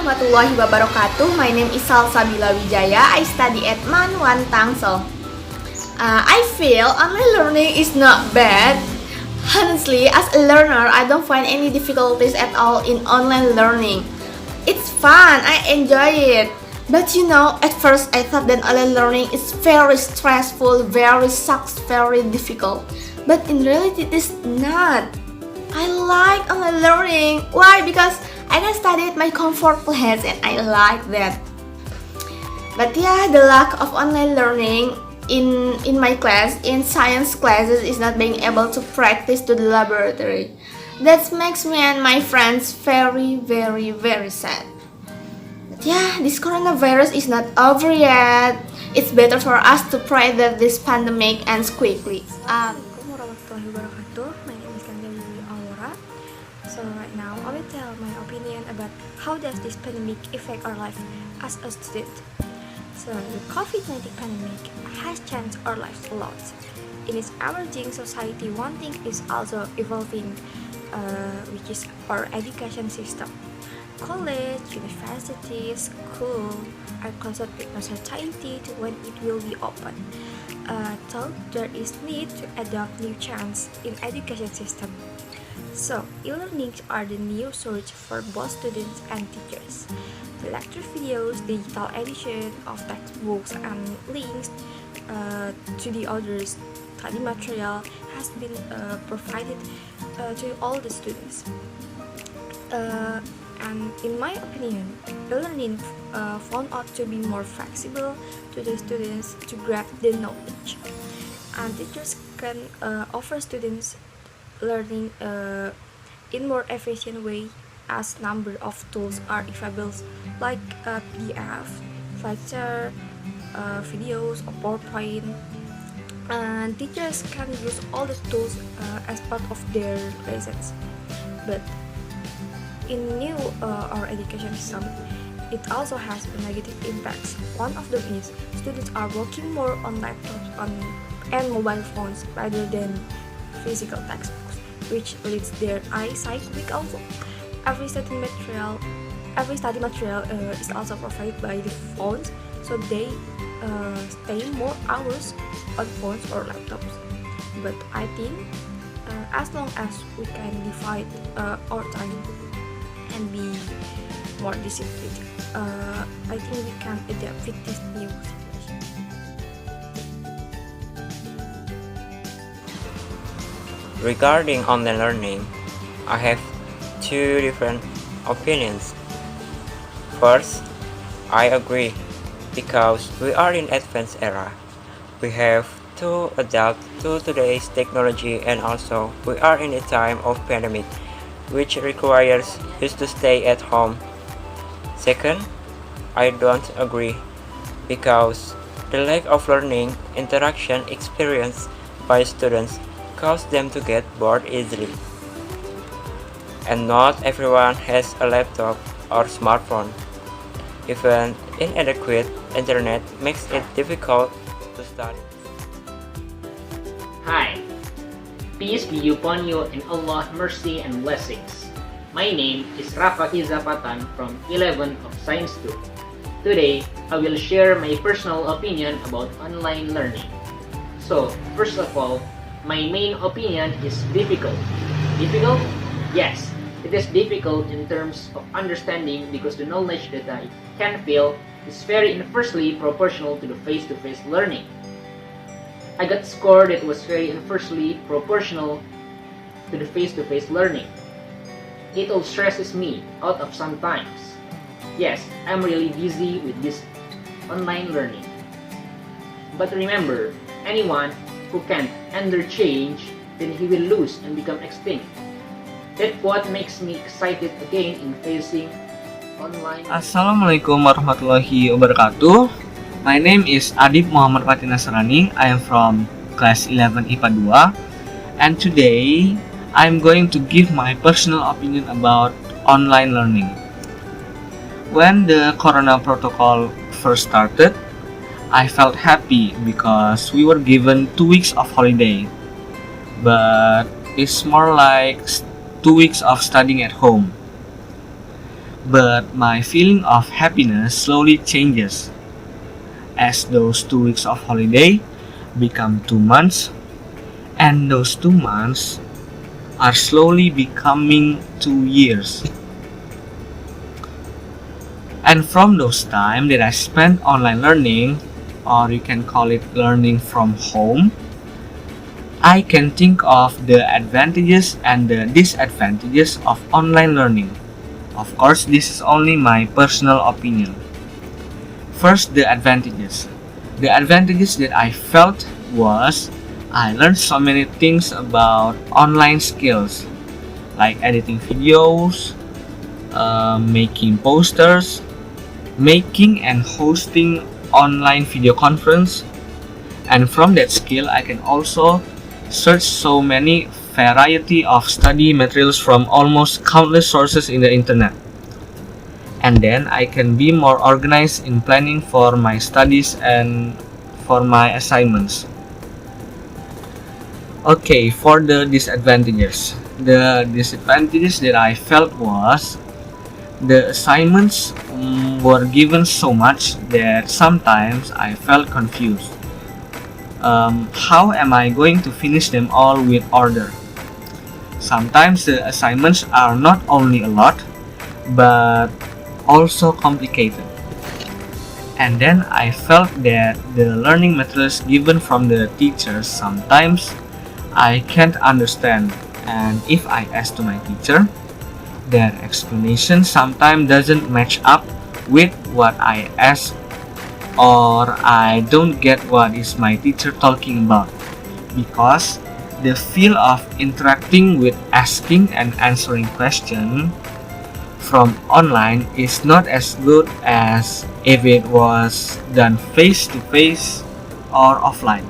warahmatullahi wabarakatuh. My name is Salsabila Wijaya. I study at Manwan Tangsel. I feel online learning is not bad. Honestly, as a learner, I don't find any difficulties at all in online learning. It's fun, I enjoy it. But at first I thought that online learning is very stressful, very sucks, very difficult. But in reality, it is not. I like online learning. Why? Because I can study at my comfort place and I like that. But yeah, the lack of online learning in my class, in science classes, is not being able to practice to the laboratory. That makes me and my friends very, very, very sad. But yeah, this coronavirus is not over yet. It's better for us to pray that this pandemic ends quickly. Assalamualaikum warahmatullahi wabarakatuh. My name is Aura. So right now I will tell my opinion about how does this pandemic affect our life as a student. So the COVID-19 pandemic has changed our lives a lot. In its emerging society, one thing is also evolving, which is our education system. College, universities, school are closer with uncertainty to when it will be open. So there is need to adopt new change in education system. So e-learnings are the new source for both students and teachers. The lecture videos, digital edition of textbooks, and links to the other study material has been provided to all the students. And in my opinion, e-learning found out to be more flexible to the students to grab the knowledge. And teachers can offer students learning in more efficient way as number of tools are available like PDF, lecture, videos, or PowerPoint. And teachers can use all the tools as part of their lessons. But in new our education system, it also has negative impacts. One of them is students are working more on laptops and mobile phones rather than physical textbooks, which leads their eyesight weak also. Every study material is also provided by the phones, so they stay more hours on phones or laptops. But I think as long as we can divide our time and be more disciplined, I think we can adapt with this new situation. Regarding online learning, I have two different opinions. First, I agree because we are in advanced era. We have to adapt to today's technology, and also we are in a time of pandemic which requires us to stay at home. Second, I don't agree because the lack of learning interaction experienced by students cause them to get bored easily. And not everyone has a laptop or smartphone. Even inadequate internet makes it difficult to study. Hi, peace be upon you and Allah's mercy and blessings. My name is Rafa Izapatan from 11th of Science 2. Today, I will share my personal opinion about online learning. So, first of all, my main opinion is difficult. Difficult? Yes, it is difficult in terms of understanding because the knowledge that I can feel is very inversely proportional to the face-to-face learning. I got score that was very inversely proportional to the face-to-face learning. It all stresses me out of sometimes. Yes, I'm really busy with this online learning. But remember, anyone who can't endure change, then he will lose and become extinct. That's what makes me excited again in facing online. Assalamualaikum warahmatullahi wabarakatuh. My name is Adib Muhammad Fatih Nasrani. I am from class 11 IPA 2, and today I'm going to give my personal opinion about online learning. When the corona protocol first started, I felt happy because we were given 2 weeks of holiday, but it's more like 2 weeks of studying at home. but my feeling of happiness slowly changes as those 2 weeks of holiday become 2 months, and those 2 months are slowly becoming 2 years. And from those time that I spent online learning, or you can call it learning from home, I can think of the advantages and the disadvantages of online learning. Of course, this is only my personal opinion. First, the advantages. The advantages that I felt was I learned so many things about online skills, like editing videos, making posters, making and hosting online video conference, and from that skill I can also search so many variety of study materials from almost countless sources in the internet. And then I can be more organized in planning for my studies and for my assignments. Okay, for the disadvantages. The disadvantages that I felt was the assignments were given so much that sometimes I felt confused. How am I going to finish them all with order? Sometimes the assignments are not only a lot, but also complicated. And then I felt that the learning materials given from the teachers sometimes I can't understand, and if I ask to my teacher, their explanation sometimes doesn't match up with what I ask, or I don't get what is my teacher talking about, because the feel of interacting with asking and answering questions from online is not as good as if it was done face to face or offline.